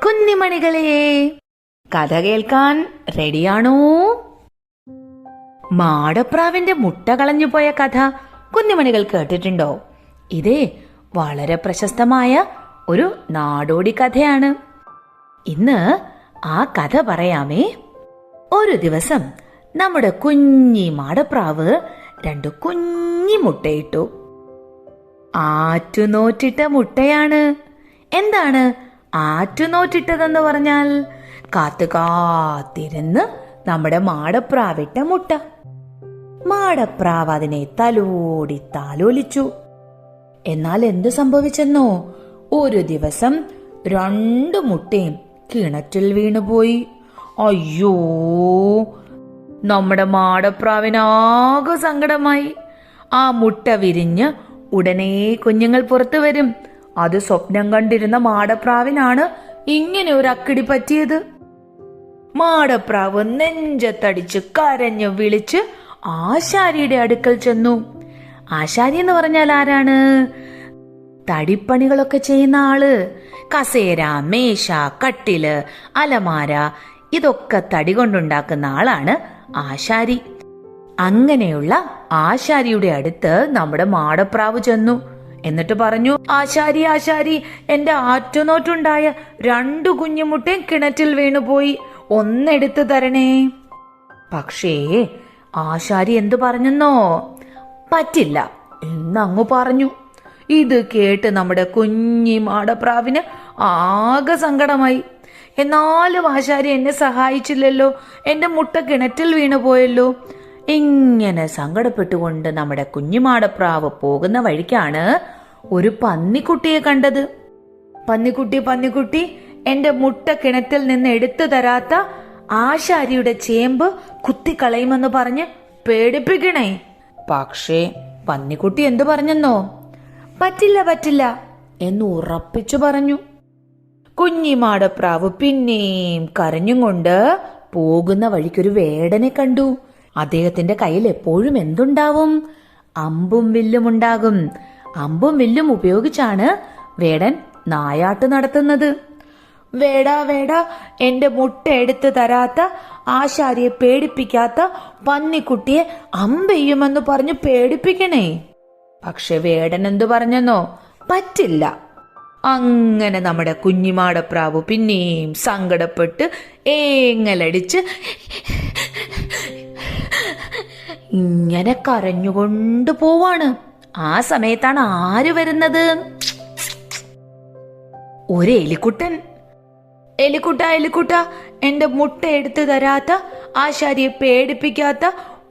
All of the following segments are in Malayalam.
കുഞ്ഞിമണികളെ, കഥ കേൾക്കാൻ റെഡിയാണോ? മാടപ്രാവിന്റെ മുട്ട കളഞ്ഞുപോയ കഥ കുഞ്ഞിമണികൾ കേട്ടിട്ടുണ്ടോ? ഇതേ വളരെ പ്രശസ്തമായ ഒരു നാടോടി കഥയാണ്. ഇന്ന് ആ കഥ പറയാമേ. ഒരു ദിവസം നമ്മുടെ കുഞ്ഞി മാടപ്രാവ് 2 കുഞ്ഞി മുട്ടയിട്ടു. ആറ്റുനോറ്റിട്ട മുട്ടയാണ്. എന്താണ് ആറ്റുനോറ്റിട്ടതെന്ന് പറഞ്ഞാൽ? കാത്തിരുന്ന് നമ്മുടെ മാടപ്രാവിട്ട മുട്ട. മാടപ്രാവ് അതിനെ തലോടി താലോലിച്ചു. എന്നാൽ എന്തു സംഭവിച്ചെന്നോ? ഒരു ദിവസം 2 മുട്ടയും കിണറ്റിൽ വീണുപോയി. അയ്യോ, നമ്മുടെ മാടപ്രാവിനാകെ സങ്കടമായി. ആ മുട്ട വിരിഞ്ഞ് ഉടനെ കുഞ്ഞുങ്ങൾ പുറത്തു വരും. അത് സ്വപ്നം കണ്ടിരുന്ന മാടപ്രാവിനാണ് ഇങ്ങനെ ഒരു അക്കിടി പറ്റിയത്. മാടപ്രാവ് നെഞ്ചത്തടിച്ച് കരഞ്ഞു വിളിച്ച് ആശാരിയുടെ അടുക്കൽ ചെന്നു. ആശാരി എന്ന് പറഞ്ഞാൽ ആരാണ്? തടിപ്പണികളൊക്കെ ചെയ്യുന്ന ആള്. കസേര, മേശ, കട്ടില്, അലമാര ഇതൊക്കെ തടി കൊണ്ടുണ്ടാക്കുന്ന ആളാണ് ആശാരി. അങ്ങനെയുള്ള ആശാരിയുടെ അടുത്ത് നമ്മുടെ മാടപ്രാവ് ചെന്നു. എന്നിട്ട് പറഞ്ഞു, ആശാരി ആശാരി, എന്റെ ആറ്റുനോറ്റുണ്ടായ 2 കുഞ്ഞുമുട്ടയും കിണറ്റിൽ വീണുപോയി, ഒന്നെടുത്തു തരണേ. പക്ഷേ ആശാരി എന്തു പറഞ്ഞെന്നോ? പറ്റില്ല എന്നങ്ങു പറഞ്ഞു. ഇത് കേട്ട് നമ്മുടെ കുഞ്ഞി മാടപ്രാവിന് ആകെ സങ്കടമായി. എന്നാലും ആശാരി എന്നെ സഹായിച്ചില്ലല്ലോ, എന്റെ മുട്ട കിണറ്റിൽ വീണുപോയല്ലോ. ഇങ്ങനെ സങ്കടപ്പെട്ടുകൊണ്ട് നമ്മുടെ കുഞ്ഞിമാടപ്രാവ് പോകുന്ന വഴിക്കാണ് ഒരു പന്നിക്കുട്ടിയെ കണ്ടത്. പന്നിക്കുട്ടി, എന്റെ മുട്ട കിണറ്റിൽ നിന്ന് എടുത്തു തരാത്ത ആശാരിയുടെ ചേമ്പ് കുത്തിക്കളയുമെന്ന് പറഞ്ഞ് പേടിപ്പിക്കണേ. പക്ഷേ പന്നിക്കുട്ടി എന്തു പറഞ്ഞെന്നോ? പറ്റില്ല എന്ന് ഉറപ്പിച്ചു പറഞ്ഞു. കുഞ്ഞിമാടപ്രാവ് പിന്നെയും കരഞ്ഞും കൊണ്ട് പോകുന്ന വഴിക്കൊരു വേടനെ കണ്ടു. അദ്ദേഹത്തിന്റെ കയ്യിൽ എപ്പോഴും എന്തുണ്ടാവും? അമ്പും വില്ലും ഉണ്ടാകും. അമ്പും വില്ലും ഉപയോഗിച്ചാണ് വേടൻ നായാട്ട് നടത്തുന്നത്. വേടാ, എന്റെ മുട്ട എടുത്തു തരാത്ത ആശാരിയെ പേടിപ്പിക്കാത്ത പന്നിക്കുട്ടിയെ അമ്പെയ്യുമെന്ന് പറഞ്ഞു പേടിപ്പിക്കണേ. പക്ഷെ വേടൻ എന്തു പറഞ്ഞെന്നോ? പറ്റില്ല. അങ്ങനെ നമ്മുടെ കുഞ്ഞിമാടപ്രാവ് പിന്നെയും സങ്കടപ്പെട്ട് ഏങ്ങലടിച്ച് ഇങ്ങനെ കരഞ്ഞുകൊണ്ട് പോവാണ്. ആ സമയത്താണ് ആര് വരുന്നത്? ഒരു എലിക്കുട്ടൻ. എലിക്കുട്ട, എന്റെ മുട്ട എടുത്തു തരാത്ത ആശാരിയെ പേടിപ്പിക്കാത്ത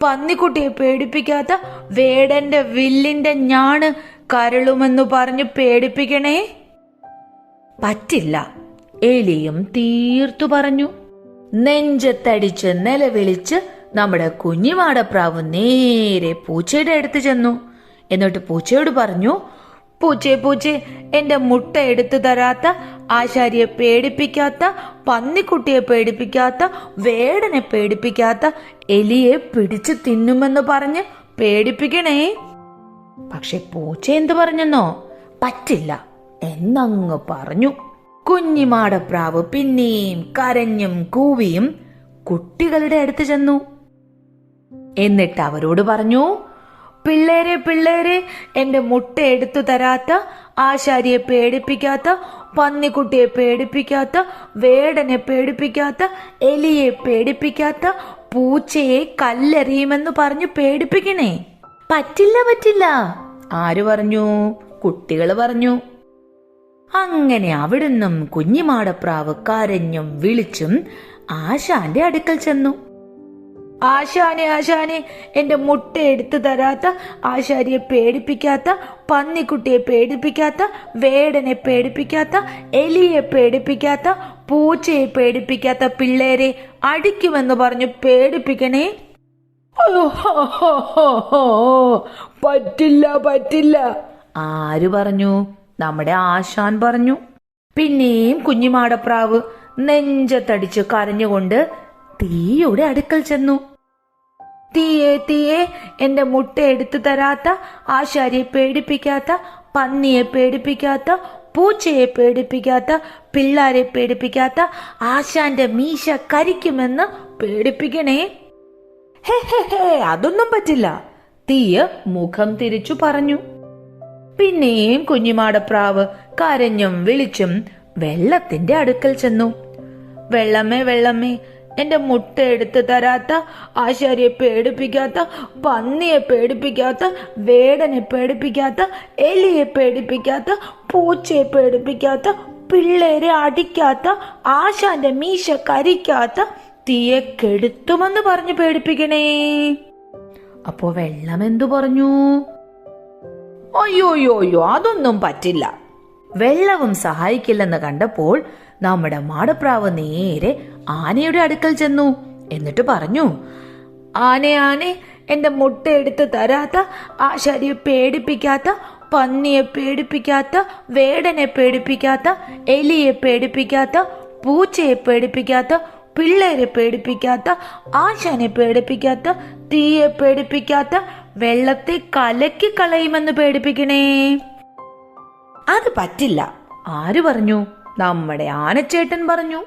പന്നിക്കുട്ടിയെ പേടിപ്പിക്കാത്ത വേടന്റെ വില്ലിന്റെ ഞാണ് കരളുമെന്ന് പറഞ്ഞു പേടിപ്പിക്കണേ. പറ്റില്ല, എലിയും തീർത്തു പറഞ്ഞു. നെഞ്ചത്തടിച്ച് നിലവിളിച്ച് നമ്മുടെ കുഞ്ഞിമാടപ്രാവ് നേരെ പൂച്ചയുടെ അടുത്ത് ചെന്നു. എന്നിട്ട് പൂച്ചയോട് പറഞ്ഞു, പൂച്ചേ, എന്റെ മുട്ട എടുത്തു തരാത്ത ആശാരിയെ പേടിപ്പിക്കാത്ത പന്നിക്കുട്ടിയെ പേടിപ്പിക്കാത്ത വേടനെ പേടിപ്പിക്കാത്ത എലിയെ പിടിച്ചു തിന്നുമെന്ന് പറഞ്ഞ് പേടിപ്പിക്കണേ. പക്ഷെ പൂച്ച എന്തു പറഞ്ഞെന്നോ? പറ്റില്ല എന്നങ്ങ് പറഞ്ഞു. കുഞ്ഞിമാടപ്രാവ് പിന്നെയും കരഞ്ഞും കൂവിയും കുട്ടികളുടെ അടുത്ത് ചെന്നു. എന്നിട്ട് അവരോട് പറഞ്ഞു, പിള്ളേരെ, എന്റെ മുട്ട എടുത്തു തരാത്ത ആശാരിയെ പേടിപ്പിക്കാത്ത പന്നിക്കുട്ടിയെ പേടിപ്പിക്കാത്ത വേടനെ പേടിപ്പിക്കാത്ത എലിയെ പേടിപ്പിക്കാത്ത പൂച്ചയെ കല്ലെറിയുമെന്ന് പറഞ്ഞു പേടിപ്പിക്കണേ. പറ്റില്ല. ആര് പറഞ്ഞു? കുട്ടികള് പറഞ്ഞു. അങ്ങനെ അവിടുന്നും കുഞ്ഞിമാടപ്രാവ് കരഞ്ഞും വിളിച്ചും ആശാന്റെ അടുക്കൽ ചെന്നു. ആശാനെ, എന്റെ മുട്ട എടുത്തു തരാത്ത ആശാരിയെ പേടിപ്പിക്കാത്ത പന്നിക്കുട്ടിയെ പേടിപ്പിക്കാത്ത വേടനെ പേടിപ്പിക്കാത്ത എലിയെ പേടിപ്പിക്കാത്ത പൂച്ചയെ പേടിപ്പിക്കാത്ത പിള്ളേരെ അടിക്കുമെന്ന് പറഞ്ഞു പേടിപ്പിക്കണേ. പറ്റില്ല. ആര് പറഞ്ഞു? നമ്മുടെ ആശാൻ പറഞ്ഞു. പിന്നെയും കുഞ്ഞിമാടപ്രാവ് നെഞ്ചത്തടിച്ച് കരഞ്ഞുകൊണ്ട് തീയുടെ അടുക്കൽ ചെന്നു. തീയെ തീയെ എന്റെ മുട്ട എടുത്തു തരാത്ത, ആശാരിയെ പേടിപ്പിക്കാത്ത, പന്നിയെ പേടിപ്പിക്കാത്ത, പൂച്ചയെ പേടിപ്പിക്കാത്ത, പിള്ളാരെ പേടിപ്പിക്കാത്ത ആശാന്റെ മീശ കരിക്കുമെന്ന് പേടിപ്പിക്കണേ. ഹേ ഹേ ഹേ, അതൊന്നും പറ്റില്ല, തീയ മുഖം തിരിച്ചു പറഞ്ഞു. പിന്നെയും കുഞ്ഞിമാടപ്രാവ് കരഞ്ഞും വിളിച്ചും വെള്ളത്തിന്റെ അടുക്കൽ ചെന്നു. വെള്ളമേ വെള്ളമേ, എന്റെ മുട്ട എടുത്തു തരാത്ത, ആശാരിയെ പേടിപ്പിക്കാത്ത, പന്നിയെ പേടിപ്പിക്കാത്ത, വേടനെ പേടിപ്പിക്കാത്ത, എലിയെ പേടിപ്പിക്കാത്ത, പൂച്ചയെ പേടിപ്പിക്കാത്ത, പിള്ളേരെ അടിക്കാത്ത, ആശാന്റെ മീശ കരിക്കാത്ത തീയെ കെടുത്തുമെന്ന് പറഞ്ഞു പേടിപ്പിക്കണേ. അപ്പോ വെള്ളം എന്തു പറഞ്ഞു? അയ്യോയ്യോയ്യോ, അതൊന്നും പറ്റില്ല. വെള്ളവും സഹായിക്കില്ലെന്ന് കണ്ടപ്പോൾ നമ്മുടെ മാടപ്രാവ് നേരെ ആനയുടെ അടുക്കൽ ചെന്നു. എന്നിട്ട് പറഞ്ഞു, ആനെ ആനെ, എന്റെ മുട്ട എടുത്ത് തരാത്ത, ആശാരിയെ പേടിപ്പിക്കാത്ത, പന്നിയെ പേടിപ്പിക്കാത്ത, വേടനെ പേടിപ്പിക്കാത്ത, എലിയെ പേടിപ്പിക്കാത്ത, പൂച്ചയെ പേടിപ്പിക്കാത്ത, പിള്ളേരെ പേടിപ്പിക്കാത്ത, ആശാനെ പേടിപ്പിക്കാത്ത, തീയെ പേടിപ്പിക്കാത്ത, വെള്ളത്തെ കലക്കി കളയുമെന്ന് പേടിപ്പിക്കണേ. അത് പറ്റില്ല. ആര് പറഞ്ഞു? നമ്മുടെ ആനച്ചേട്ടൻ പറഞ്ഞു.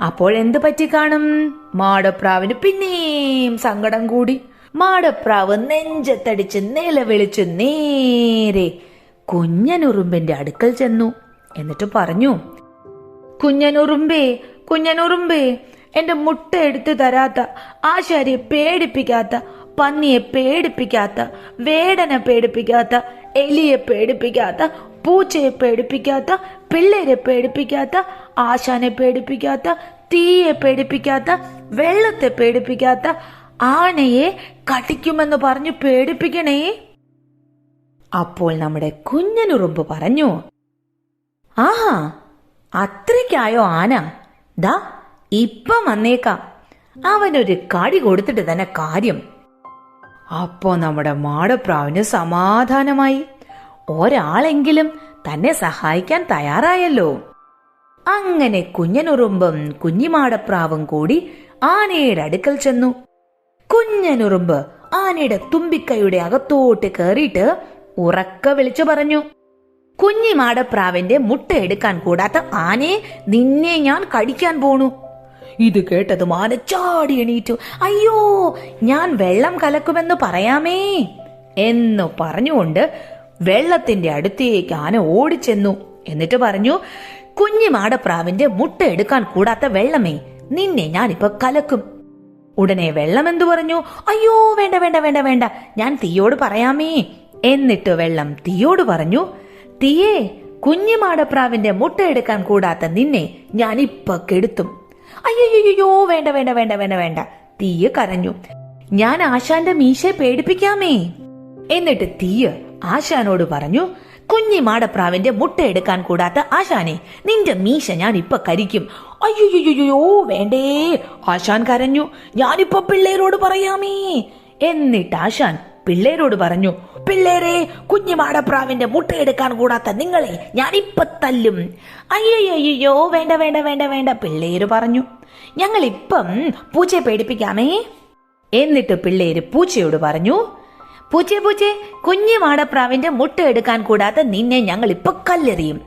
അപ്പോഴെന്ത് പറ്റി കാണും? മാടപ്രാവിന് പിന്നെയും സങ്കടം കൂടി. മാടപ്രാവ് നെഞ്ചത്തടിച്ച് നിലവിളിച്ചു നേരെ കുഞ്ഞനുറുമ്പിന്റെ അടുക്കൽ ചെന്നു. എന്നിട്ട് പറഞ്ഞു, കുഞ്ഞനുറുമ്പേ, കുഞ്ഞനുറുമ്പേ, എന്റെ മുട്ട എടുത്തു തരാത്ത, ആശാരിയെ പേടിപ്പിക്കാത്ത, പന്നിയെ പേടിപ്പിക്കാത്ത, വേടനെ പേടിപ്പിക്കാത്ത, എലിയെ പേടിപ്പിക്കാത്ത, പൂച്ചയെ പേടിപ്പിക്കാത്ത, പിള്ളേരെ പേടിപ്പിക്കാത്ത, ആശാനെ പേടിപ്പിക്കാത്ത, തീയെ പേടിപ്പിക്കാത്ത, വെള്ളത്തെ പേടിപ്പിക്കാത്ത ആനയെ കടിക്കുമെന്ന് പറഞ്ഞു പേടിപ്പിക്കണേ. അപ്പോൾ നമ്മുടെ കുഞ്ഞനുറുമ്പ് പറഞ്ഞു, ആഹാ, അത്രയ്ക്കായോ ആന? ദാ ഇപ്പം വന്നേക്കാം, അവനൊരു കടി കൊടുത്തിട്ട് തന്നെ കാര്യം. അപ്പോ നമ്മുടെ മാടപ്രാവിന് സമാധാനമായി. ഒരാളെങ്കിലും തന്നെ സഹായിക്കാൻ തയ്യാറായല്ലോ. അങ്ങനെ കുഞ്ഞനുറുമ്പും കുഞ്ഞിമാടപ്രാവും കൂടി ആനയുടെ അടുക്കൽ ചെന്നു. കുഞ്ഞനുറുമ്പ് ആനയുടെ തുമ്പിക്കൈയുടെ അകത്തോട്ട് കയറിയിട്ട് ഉറക്കെ വിളിച്ചു പറഞ്ഞു, കുഞ്ഞിമാടപ്രാവിന്റെ മുട്ട എടുക്കാൻ കൂടാത്ത ആനയെ നിന്നെ ഞാൻ കടിക്കാൻ പോണു. ഇത് കേട്ടതും ആന ചാടി എണീറ്റു. അയ്യോ, ഞാൻ വെള്ളം കലക്കുമെന്ന് പറയാമേ എന്നു പറഞ്ഞുകൊണ്ട് വെള്ളത്തിന്റെ അടുത്തേക്ക് ആന ഓടിച്ചെന്നു. എന്നിട്ട് പറഞ്ഞു, കുഞ്ഞിമാടപ്രാവിന്റെ മുട്ട എടുക്കാൻ കൂടാത്ത വെള്ളമേ, നിന്നെ ഞാനിപ്പോ കലക്കും. ഉടനെ വെള്ളം എന്തു പറഞ്ഞു? അയ്യോ, വേണ്ട വേണ്ട വേണ്ട വേണ്ട, ഞാൻ തീയോട് പറയാമേ. എന്നിട്ട് വെള്ളം തീയോട് പറഞ്ഞു, തീയേ, കുഞ്ഞിമാടപ്രാവിന്റെ മുട്ട എടുക്കാൻ കൂടാത്ത നിന്നെ ഞാനിപ്പൊ കെടുത്തും. അയ്യോ, വേണ്ട വേണ്ട വേണ്ട വേണ്ട വേണ്ട, തീയ കരഞ്ഞു. ഞാൻ ആശാന്റെ മീശയെ പേടിപ്പിക്കാമേ. എന്നിട്ട് തീയ ആശാനോട് പറഞ്ഞു, കുഞ്ഞിമാടപ്രാവിന്റെ മുട്ട എടുക്കാൻ കൂടാത്ത ആശാനെ, നിന്റെ മീശ ഞാൻ ഇപ്പൊ കരിക്കും. അയ്യോ വേണ്ടേ, ആശാൻ കരഞ്ഞു. ഞാനിപ്പോ പിള്ളേരോട് പറയാമേ. എന്നിട്ട് ആശാൻ പിള്ളേരോട് പറഞ്ഞു, പിള്ളേരെ, കുഞ്ഞിമാടപ്രാവിന്റെ മുട്ട എടുക്കാൻ കൂടാത്ത നിങ്ങളെ ഞാനിപ്പൊ തല്ലും. അയ്യോ വേണ്ട വേണ്ട വേണ്ട വേണ്ട, പിള്ളേര് പറഞ്ഞു. ഞങ്ങളിപ്പം പൂച്ചയെ പേടിപ്പിക്കാമേ. എന്നിട്ട് പിള്ളേര് പൂച്ചയോട് പറഞ്ഞു, പൂച്ചേ പൂച്ചേ, കുഞ്ഞിമാടപ്രാവിന്റെ മുട്ട എടുക്കാൻ കൂടാത്ത നിന്നെ ഞങ്ങൾ ഇപ്പൊ കല്ലെറിയും.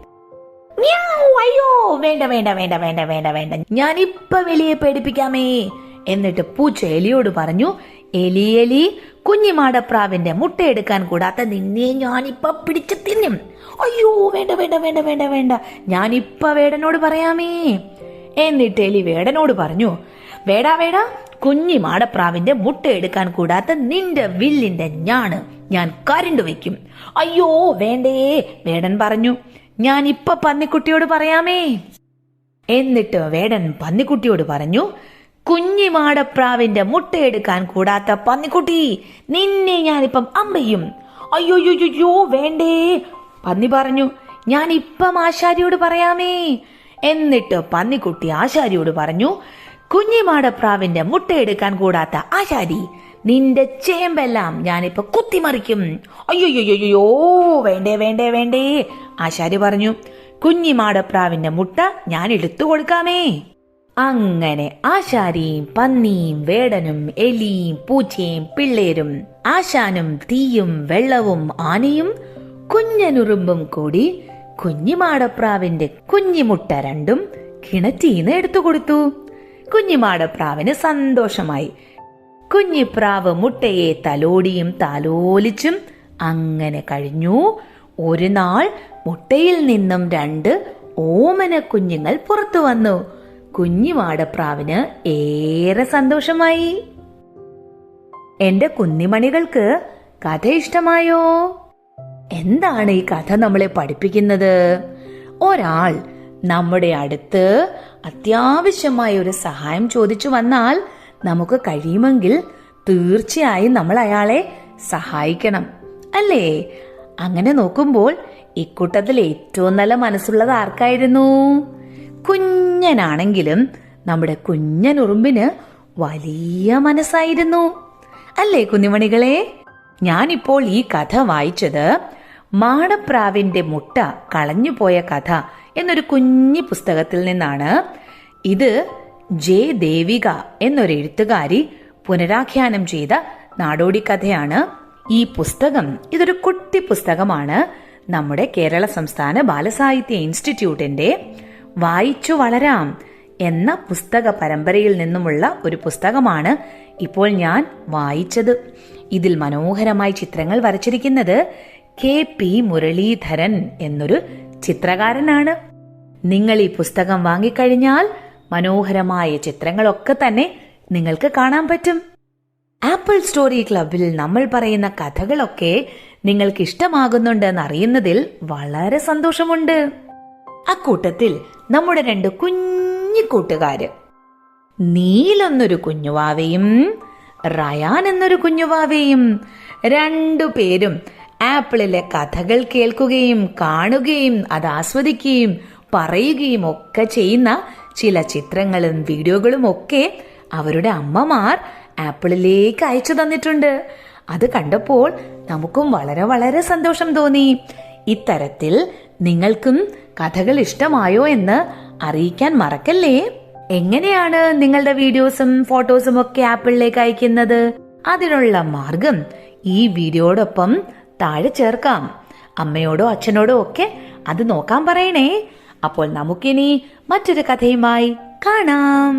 അയ്യോ വേണ്ട വേണ്ട വേണ്ട വേണ്ട വേണ്ട വേണ്ട, ഞാനിപ്പൊ എലിയെ പേടിപ്പിക്കാമേ. എന്നിട്ട് പൂച്ച എലിയോട് പറഞ്ഞു, എലി എലി, കുഞ്ഞിമാടപ്രാവിന്റെ മുട്ട എടുക്കാൻ കൂടാത്ത നിന്നെ ഞാനിപ്പൊ പിടിച്ചു തിന്നും. അയ്യോ വേണ്ട വേണ്ട വേണ്ട വേണ്ട വേണ്ട, ഞാനിപ്പൊ വേടനോട് പറയാമേ. എന്നിട്ട് എലി വേടനോട് പറഞ്ഞു, വേടാ വേടാ, കുഞ്ഞിമാടപ്രാവിന്റെ മുട്ട എടുക്കാൻ കൂടാത്ത നിന്റെ വില്ലിന്റെ ഞാണ് ഞാൻ കരണ്ടു വെക്കും. അയ്യോ വേണ്ടേ, വേടൻ പറഞ്ഞു, ഞാനിപ്പൊ പന്നിക്കുട്ടിയോട് പറയാമേ. എന്നിട്ട് വേടൻ പന്നിക്കുട്ടിയോട് പറഞ്ഞു, കുഞ്ഞിമാടപ്രാവിന്റെ മുട്ടയെടുക്കാൻ കൂടാത്ത പന്നിക്കുട്ടി, നിന്നെ ഞാനിപ്പം അമ്പയും. അയ്യോയ്യോ വേണ്ടേ, പന്നി പറഞ്ഞു, ഞാനിപ്പം ആശാരിയോട് പറയാമേ. എന്നിട്ട് പന്നിക്കുട്ടി ആശാരിയോട് പറഞ്ഞു, കുഞ്ഞിമാടപ്രാവിന്റെ മുട്ടയെടുക്കാൻ കൂടാത്ത ആശാരി, നിന്റെ ചേമ്പെല്ലാം ഞാനിപ്പൊ കുത്തിമറിക്കും. അയ്യോയ്യോ വേണ്ടേ വേണ്ടേ വേണ്ടേ, ആശാരി പറഞ്ഞു, കുഞ്ഞിമാടപ്രാവിന്റെ മുട്ട ഞാൻ എടുത്തു കൊടുക്കാമേ. അങ്ങനെ ആശാരിയും പന്നിയും വേടനും എലിയും പൂച്ചയും പിള്ളേരും ആശാനും തീയും വെള്ളവും ആനയും കുഞ്ഞനുറുമ്പും കൂടി കുഞ്ഞിമാടപ്രാവിന്റെ കുഞ്ഞിമുട്ട രണ്ടും കിണറ്റീന്ന് എടുത്തു കൊടുത്തു. കുഞ്ഞിമാടപ്രാവിന് സന്തോഷമായി. കുഞ്ഞിപ്രാവ് മുട്ടയെ തലോടിയും താലോലിച്ചും അങ്ങനെ കഴിഞ്ഞു. ഒരു നാൾ മുട്ടയിൽ നിന്നും 2 ഓമന കുഞ്ഞുങ്ങൾ പുറത്തു വന്നു. കുഞ്ഞിമാടപ്രാവിന് ഏറെ സന്തോഷമായി. എന്റെ കുഞ്ഞിമണികൾക്ക് കഥ ഇഷ്ടമായോ? എന്താണ് ഈ കഥ നമ്മളെ പഠിപ്പിക്കുന്നത്? ഒരാൾ നമ്മുടെ അടുത്ത് അത്യാവശ്യമായ ഒരു സഹായം ചോദിച്ചു വന്നാൽ നമുക്ക് കഴിയുമെങ്കിൽ തീർച്ചയായും നമ്മൾ അയാളെ സഹായിക്കണം, അല്ലേ? അങ്ങനെ നോക്കുമ്പോൾ ഇക്കൂട്ടത്തിൽ ഏറ്റവും നല്ല മനസ്സുള്ളത് ആർക്കായിരുന്നു? കുഞ്ഞനാണെങ്കിലും നമ്മുടെ കുഞ്ഞനുറുമ്പിന് വലിയ മനസ്സായിരുന്നു, അല്ലേ കുഞ്ഞുമണികളെ? ഞാനിപ്പോൾ ഈ കഥ വായിച്ചത് മാടപ്രാവിന്റെ മുട്ട കളഞ്ഞുപോയ കഥ എന്നൊരു കുഞ്ഞു പുസ്തകത്തിൽ നിന്നാണ്. ഇത് ജെ ദേവിക എന്നൊരു എഴുത്തുകാരി പുനരാഖ്യാനം ചെയ്ത നാടോടി കഥയാണ്. ഈ പുസ്തകം ഇതൊരു കുട്ടി പുസ്തകമാണ്. നമ്മുടെ കേരള സംസ്ഥാന ബാലസാഹിത്യ ഇൻസ്റ്റിറ്റ്യൂട്ടിന്റെ വായിച്ചു വളരാം എന്ന പുസ്തക പരമ്പരയിൽ നിന്നുമുള്ള ഒരു പുസ്തകമാണ് ഇപ്പോൾ ഞാൻ വായിച്ചത്. ഇതിൽ മനോഹരമായി ചിത്രങ്ങൾ വരച്ചിരിക്കുന്നത് KP മുരളീധരൻ എന്നൊരു ചിത്രകാരനാണ്. നിങ്ങൾ ഈ പുസ്തകം വാങ്ങിക്കഴിഞ്ഞാൽ മനോഹരമായ ചിത്രങ്ങളൊക്കെ തന്നെ നിങ്ങൾക്ക് കാണാൻ പറ്റും. ആപ്പിൾ സ്റ്റോറി ക്ലബിൽ നമ്മൾ പറയുന്ന കഥകളൊക്കെ നിങ്ങൾക്ക് ഇഷ്ടമാകുന്നുണ്ടെന്ന് അറിയുന്നതിൽ വളരെ സന്തോഷമുണ്ട്. അക്കൂട്ടത്തിൽ നമ്മുടെ 2 കുഞ്ഞു കൂട്ടുകാര്, നീൽ എന്നൊരു കുഞ്ഞുവാവയും റയാൻ എന്നൊരു കുഞ്ഞുവാവയും 2 പേരും ആപ്പിളിലെ കഥകൾ കേൾക്കുകയും കാണുകയും അത് ആസ്വദിക്കുകയും പറയുകയും ഒക്കെ ചെയ്യുന്ന ചില ചിത്രങ്ങളും വീഡിയോകളും ഒക്കെ അവരുടെ അമ്മമാർ ആപ്പിളിലേക്ക് അയച്ചു തന്നിട്ടുണ്ട്. അത് കണ്ടപ്പോൾ നമുക്കും വളരെ വളരെ സന്തോഷം തോന്നി. ഇത്തരത്തിൽ നിങ്ങൾക്കും കഥകൾ ഇഷ്ടമായോ എന്ന് അറിയിക്കാൻ മറക്കല്ലേ. എങ്ങനെയാണ് നിങ്ങളുടെ വീഡിയോസും ഫോട്ടോസും ഒക്കെ ആപ്പിളിലേക്ക് അയക്കുന്നത്? അതിനുള്ള മാർഗം ഈ വീഡിയോടൊപ്പം താഴെ ചേർക്കാം. അമ്മയോടോ അച്ഛനോടോ ഒക്കെ അത് നോക്കാൻ പറയണേ. അപ്പോൾ നമുക്കിനി മറ്റൊരു കഥയുമായി കാണാം.